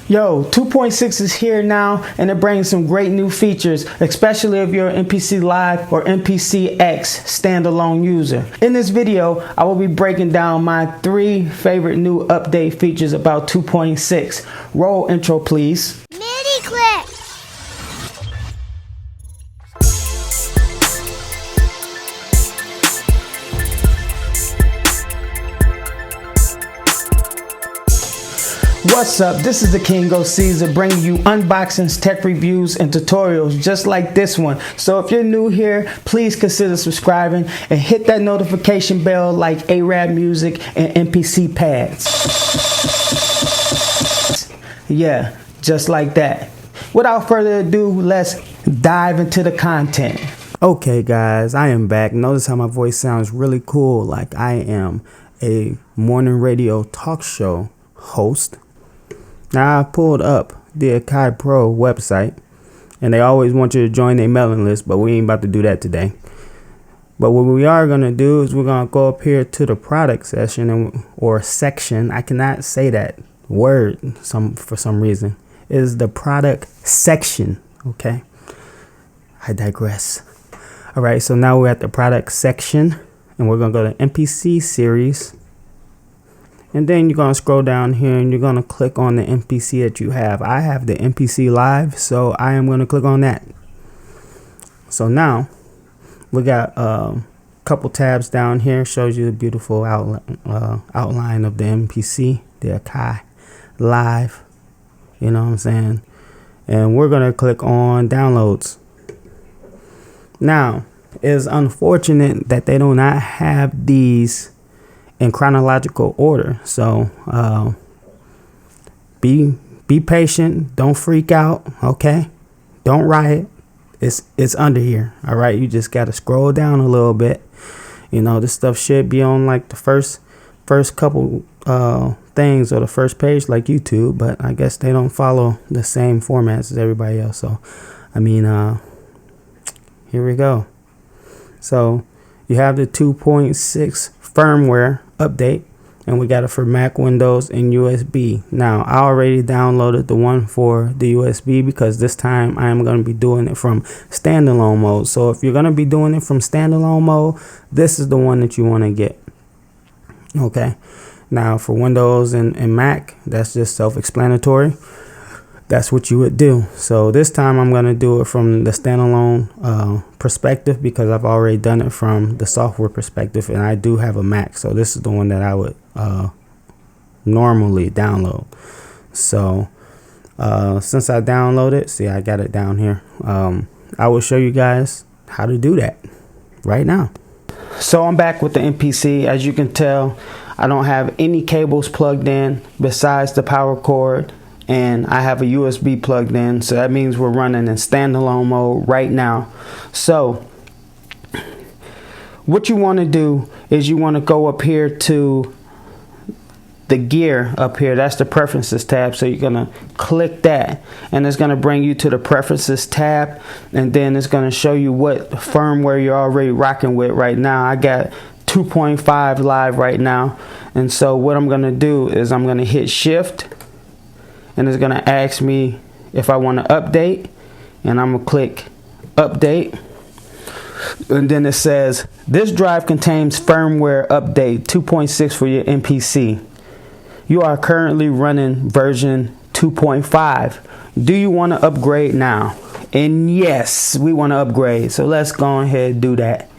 Yo, 2.6 is here now, and it brings some great new features, especially if you're an MPC Live or MPC X standalone user. In this video, I will be breaking down my 3 favorite new update features about 2.6. Roll intro, please. Mini clip. What's up? This is the King Go Caesar, bringing you unboxings, tech reviews, and tutorials just like this one. So if you're new here, please consider subscribing and hit that notification bell like Arab Music and MPC Pads. Yeah, just like that. Without further ado, let's dive into the content. Okay guys, I am back. Notice how my voice sounds really cool, like I am a morning radio talk show host. Now I pulled up the Akai Pro website, and they always want you to join their mailing list, but we ain't about to do that today. But what we are going to do is we're going to go up here to the product session or section. I cannot say that word for some reason. It is the product section. Okay, I digress. All right, so now we're at the product section, and we're going to go to MPC series. And then you're going to scroll down here and you're going to click on the MPC that you have. I have the MPC Live, so I am going to click on that. So now we got a couple tabs down here. Shows you the beautiful outline of the MPC, the Akai Live. You know what I'm saying? And we're going to click on downloads. Now, it's unfortunate that they do not have these in chronological order, so be patient, don't freak out, okay? Don't riot. It's under here. All right, you just got to scroll down a little bit. You know, this stuff should be on like the first couple things or the first page like YouTube, but I guess they don't follow the same formats as everybody else. So I mean, here we go. So you have the 2.6 firmware update, and we got it for Mac, Windows, and USB. Now I already downloaded the one for the USB because this time I am going to be doing it from standalone mode. So if you're going to be doing it from standalone mode, this is the one that you want to get. Okay, now for Windows and Mac, that's just self-explanatory. That's what you would do. So this time I'm going to do it from the standalone perspective because I've already done it from the software perspective, and I do have a Mac. So this is the one that I would normally download. So since I downloaded, see, I got it down here. I will show you guys how to do that right now. So I'm back with the MPC. As you can tell, I don't have any cables plugged in besides the power cord, and I have a USB plugged in, so that means we're running in standalone mode right now. So what you want to do is you want to go up here to the gear up here. That's the preferences tab. So you're gonna click that, and it's gonna bring you to the preferences tab, and then it's gonna show you what firmware you're already rocking with right now. I got 2.5 live right now, and so what I'm gonna do is I'm gonna hit shift, and it's gonna ask me if I want to update, and I'm gonna click update, and then it says this drive contains firmware update 2.6 for your MPC. You are currently running version 2.5. Do you want to upgrade now? And yes, we want to upgrade, so let's go ahead and do that.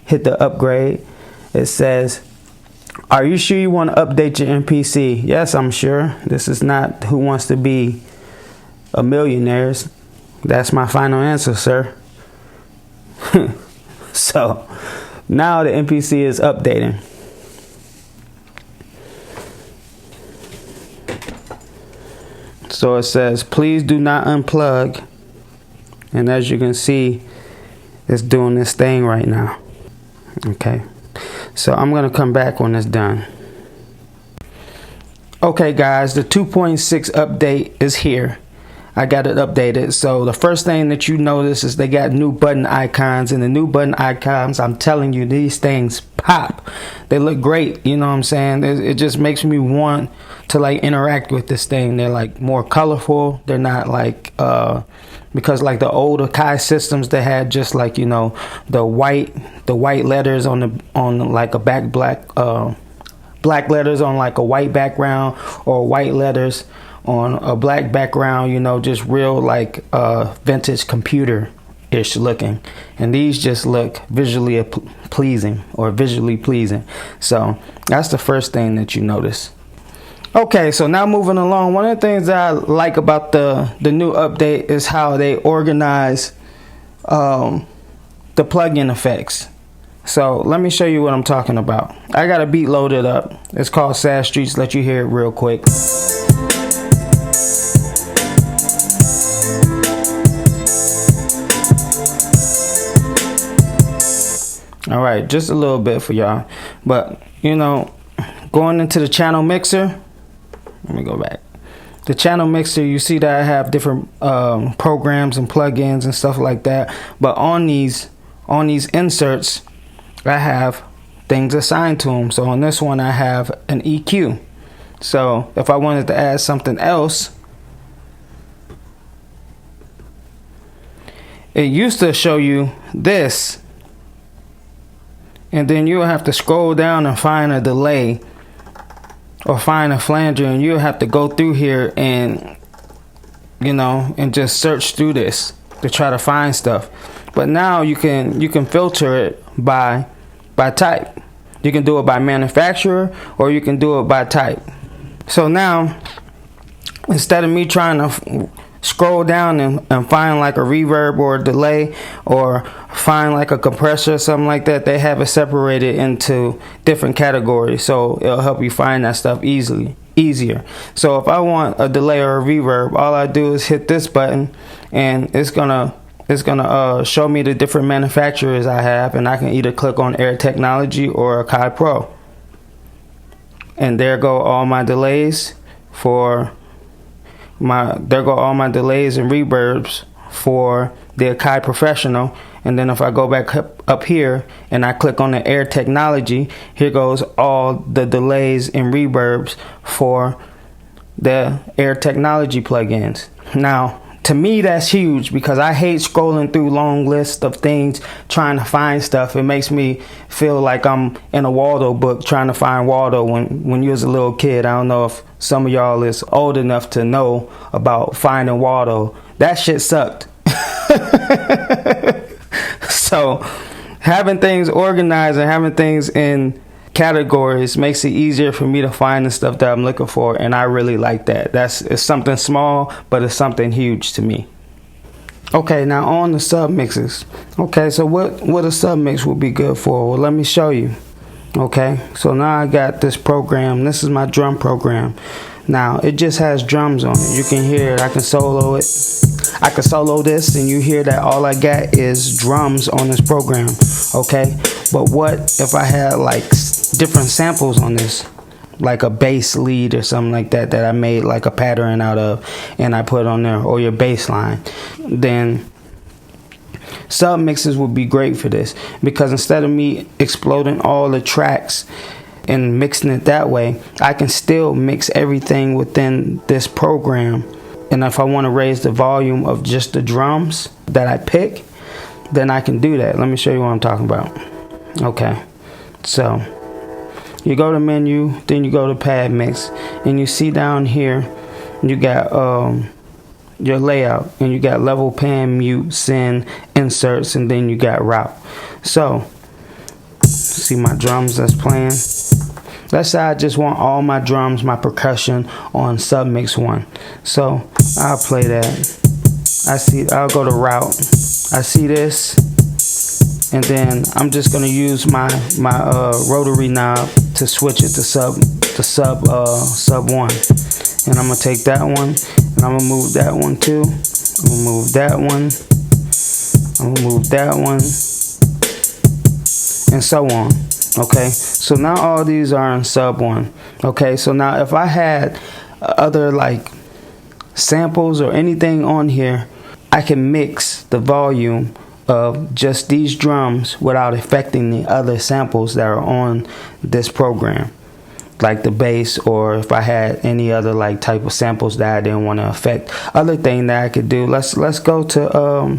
Hit the upgrade. It says, are you sure you want to update your MPC? Yes, I'm sure. This is not Who Wants to Be a Millionaire. That's my final answer, sir. So now the MPC is updating. So it says, please do not unplug. And as you can see, it's doing this thing right now. Okay. So I'm going to come back when it's done. Okay guys, the 2.6 update is here. I got it updated. So the first thing that you notice is they got new button icons, and the new button icons, I'm telling you, these things pop. They look great. You know what I'm saying? It just makes me want to like interact with this thing. They're like more colorful. They're not like because like the older Kai systems, they had just like, you know, the white letters on like a black letters on like a white background, or white letters on a black background, you know, just real like vintage computer-ish looking. And these just look visually pleasing. So that's the first thing that you notice. Okay, so now moving along, one of the things that I like about the new update is how they organize the plugin effects. So let me show you what I'm talking about. I got a beat loaded up. It's called Sad Streets. Let you hear it real quick. All right, just a little bit for y'all. But, you know, going into the channel mixer, let me go back. The channel mixer, you see that I have different programs and plugins and stuff like that. But on these inserts, I have things assigned to them. So on this one, I have an EQ. So if I wanted to add something else, it used to show you this, and then you'll have to scroll down and find a delay or find a flanger, and you'll have to go through here and, you know, and just search through this to try to find stuff. But now you can filter it by type. You can do it by manufacturer, or you can do it by type. So now, instead of me trying to scroll down and find like a reverb or a delay, or find like a compressor or something like that, they have it separated into different categories, so it'll help you find that stuff easier. So if I want a delay or a reverb, all I do is hit this button, and it's gonna show me the different manufacturers I have, and I can either click on Air Technology or Kai Pro, and there go all my delays all my delays and reverbs for the Akai Professional. And then if I go back up here and I click on the Air Technology, here goes all the delays and reverbs for the Air Technology plugins. Now, to me, that's huge, because I hate scrolling through long lists of things trying to find stuff. It makes me feel like I'm in a Waldo book trying to find Waldo when you was a little kid. I don't know if some of y'all is old enough to know about finding Waldo. That shit sucked. So having things organized and having things in categories makes it easier for me to find the stuff that I'm looking for, and I really like that. It's something small, but it's something huge to me. Okay, now on the sub mixes. Okay, so what a sub mix would be good for? Well, let me show you. Okay, so now I got this program. This is my drum program. Now it just has drums on it. You can hear it. I can solo it. I can solo this, and you hear that all I got is drums on this program. Okay, but what if I had like different samples on this, like a bass lead or something like that I made like a pattern out of, and I put on there, or your bass line? Then sub mixes would be great for this, because instead of me exploding all the tracks and mixing it that way, I can still mix everything within this program. And if I want to raise the volume of just the drums that I pick, then I can do that. Let me show you what I'm talking about. Okay, so you go to menu, then you go to pad mix, and you see down here you got your layout, and you got level, pan, mute, send, inserts, and then you got route. So see my drums that's playing. Let's say I just want all my drums, my percussion on Submix 1. So I'll play that. I'll go to route. I see this, and then I'm just gonna use my rotary knob to switch it to sub 1. And I'm gonna take that one, and I'm gonna move that one too. I'm gonna move that one. I'm gonna move that one, and so on. Okay, so now all these are in sub 1. Okay, so now if I had other like samples or anything on here, I can mix the volume of just these drums without affecting the other samples that are on this program, like the bass, or if I had any other like type of samples that I didn't want to affect. Other thing that I could do, let's go to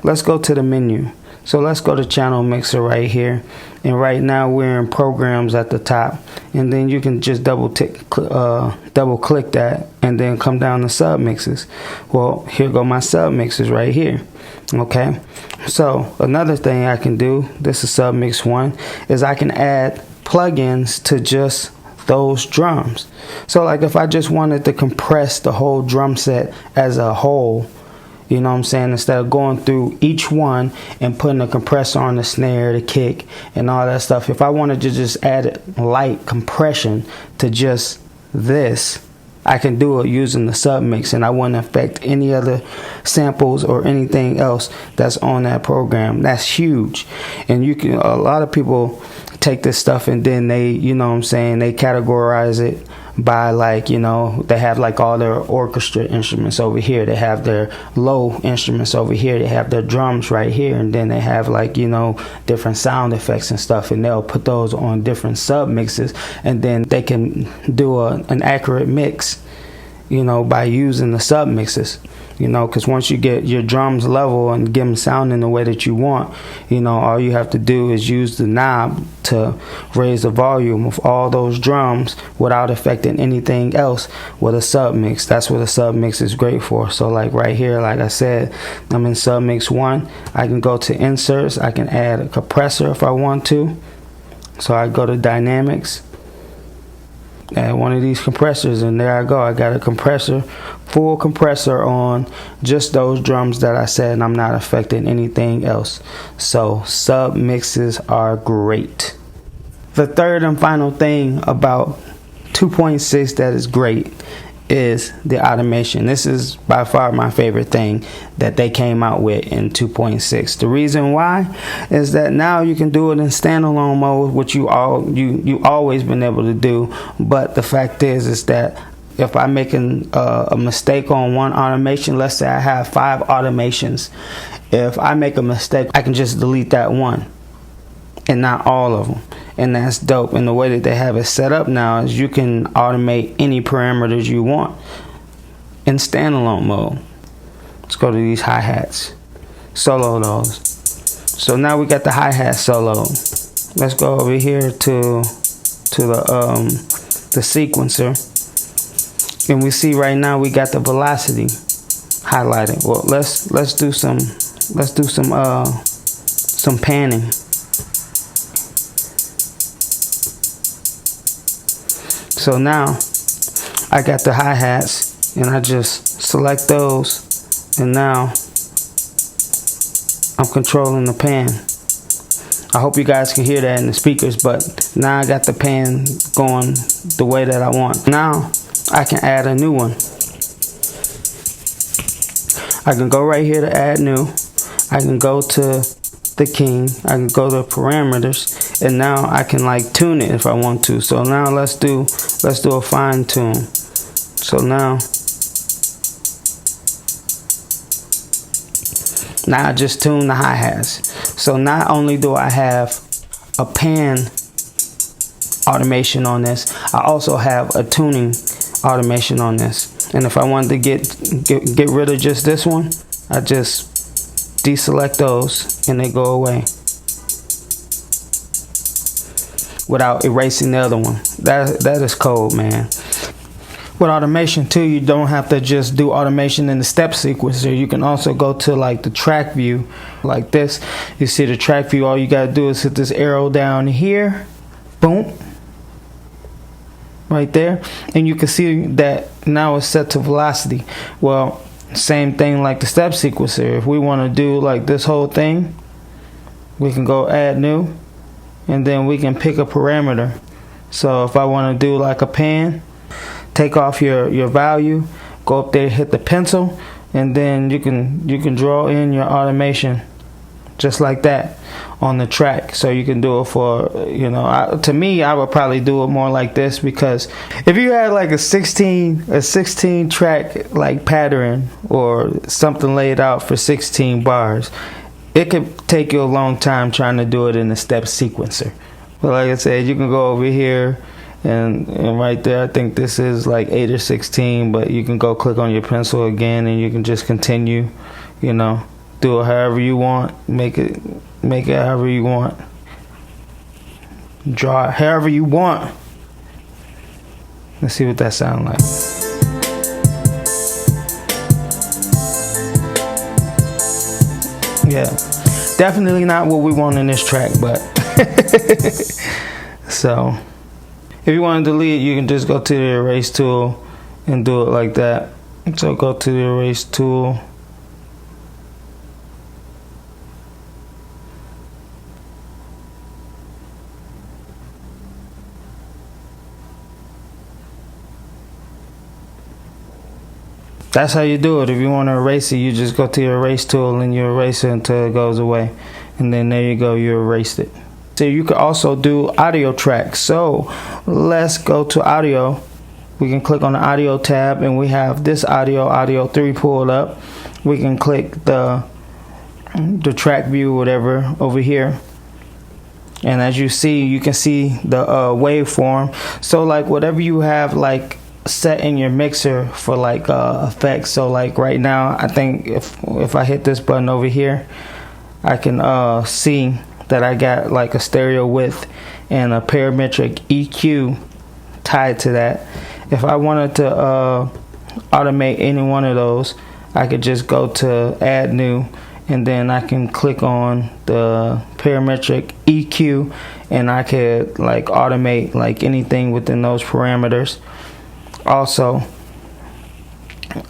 the menu. So let's go to channel mixer right here, and right now we're in programs at the top, and then you can just double click that and then come down to submixes. Well, here go my submixes right here. Okay, so another thing I can do, this is Submix 1, is I can add plugins to just those drums. So like if I just wanted to compress the whole drum set as a whole, you know what I'm saying, instead of going through each one and putting a compressor on the snare, the kick, and all that stuff, if I wanted to just add light compression to just this, I can do it using the submix, and I wouldn't affect any other samples or anything else that's on that program. That's huge. And you can, a lot of people take this stuff and then they, you know what I'm saying, they categorize it by, like, you know, they have like all their orchestra instruments over here, they have their low instruments over here, they have their drums right here, and then they have, like, you know, different sound effects and stuff, and they'll put those on different sub mixes, and then they can do an accurate mix, you know, by using the sub mixes. You know, because once you get your drums level and get them sounding the way that you want, you know, all you have to do is use the knob to raise the volume of all those drums without affecting anything else with a submix. That's what a submix is great for. So like right here, like I said, I'm in Submix 1. I can go to inserts. I can add a compressor if I want to. So I go to dynamics, add one of these compressors, and there I go. I got a compressor, full compressor on just those drums that I said, and I'm not affecting anything else. So sub mixes are great. The third and final thing about 2.6 that is great is the automation. This is by far my favorite thing that they came out with in 2.6. The reason why is that now you can do it in standalone mode, which you always been able to do. But the fact is that if I make a mistake on one automation, let's say I have 5 automations, if I make a mistake, I can just delete that one and not all of them. And that's dope. And the way that they have it set up now is you can automate any parameters you want in standalone mode. Let's go to these hi-hats, solo those. So now we got the hi-hat solo. Let's go over here to the sequencer, and we see right now we got the velocity highlighted. Well, let's do some panning. So now I got the hi-hats, and I just select those, and now I'm controlling the pan. I hope you guys can hear that in the speakers, but now I got the pan going the way that I want. Now I can add a new one. I can go right here to add new. I can go to the king. I can go to parameters, and now I can like tune it if I want to. So now let's do a fine tune. So now I just tune the hi-hats. So not only do I have a pan automation on this, I also have a tuning automation on this. And if I wanted to get rid of just this one, I just deselect those and they go away without erasing the other one. That is cold, man. With automation too, you don't have to just do automation in the step sequencer. You can also go to like the track view like this. You see the track view, all you gotta do is hit this arrow down here, boom, right there, and you can see that now it's set to velocity. Well, same thing like the step sequencer. If we want to do like this whole thing, we can go add new, and then we can pick a parameter. So if I want to do like a pan, take off your value, go up there, hit the pencil, and then you can draw in your automation just like that on the track. So you can do it for, you know, to me, I would probably do it more like this, because if you had like a 16 track like pattern or something laid out for 16 bars, it could take you a long time trying to do it in a step sequencer. But like I said, you can go over here and right there, I think this is like 8 or 16, but you can go click on your pencil again and you can just continue, you know, do it however you want, make it however you want, draw it however you want. Let's see what that sounds like. Yeah, definitely not what we want in this track, but so if you want to delete it, you can just go to the erase tool and do it like that. So go to the erase tool. That's how you do it. If you want to erase it, you just go to your erase tool and you erase it until it goes away. And then there you go, you erased it. So you can also do audio tracks. So let's go to audio. We can click on the audio tab and we have this audio 3 pulled up. We can click the track view, whatever, over here. And as you see, you can see the waveform. So like whatever you have like set in your mixer for like effects. So like right now, I think if I hit this button over here, I can see that I got like a stereo width and a parametric EQ tied to that. If I wanted to automate any one of those, I could just go to add new, and then I can click on the parametric EQ and I could like automate like anything within those parameters. Also,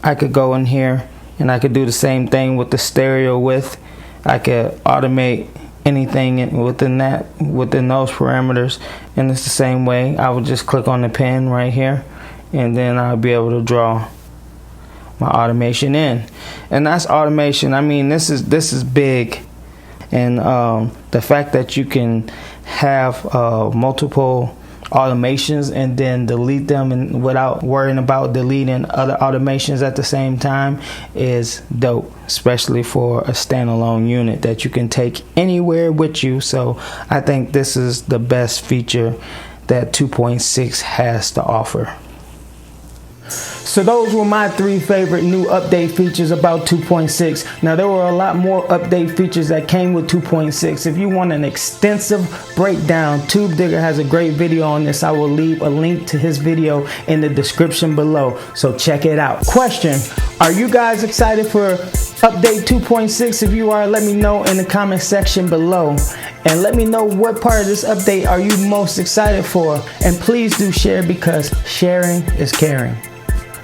I could go in here and I could do the same thing with the stereo width. I could automate anything within those parameters, and it's the same way. I would just click on the pen right here and then I'll be able to draw my automation in. And that's automation. I mean, this is big. And the fact that you can have multiple automations and then delete them and without worrying about deleting other automations at the same time is dope, especially for a standalone unit that you can take anywhere with you. So I think this is the best feature that 2.6 has to offer. So those were my 3 favorite new update features about 2.6. Now there were a lot more update features that came with 2.6. If you want an extensive breakdown, TubeDigger has a great video on this. I will leave a link to his video in the description below, so check it out. Question: are you guys excited for update 2.6? If you are, let me know in the comment section below. And let me know what part of this update are you most excited for. And please do share, because sharing is caring.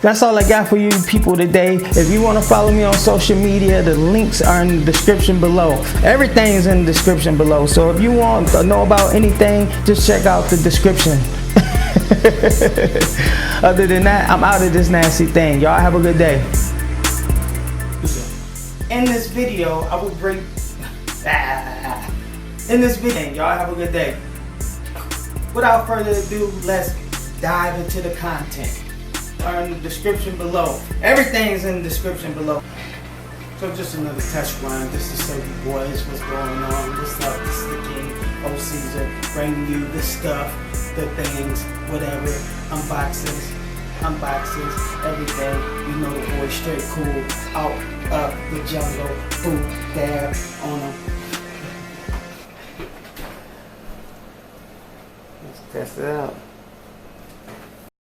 That's all I got for you people today. If you want to follow me on social media, the links are in the description below. Everything is in the description below. So if you want to know about anything, just check out the description. Other than that, I'm out of this nasty thing. Y'all have a good day. In this video, I will bring... In this video, y'all have a good day. Without further ado, let's dive into the content. Are in the description below. Everything's in the description below. So just another test run. This is Soapy Boys. What's going on? What's up? This is the King, O Caesar, bringing you the stuff, the things, whatever, unboxings, everything. You know the boy straight cool, out, up, the jungle, boom, dab on them. Let's test it out.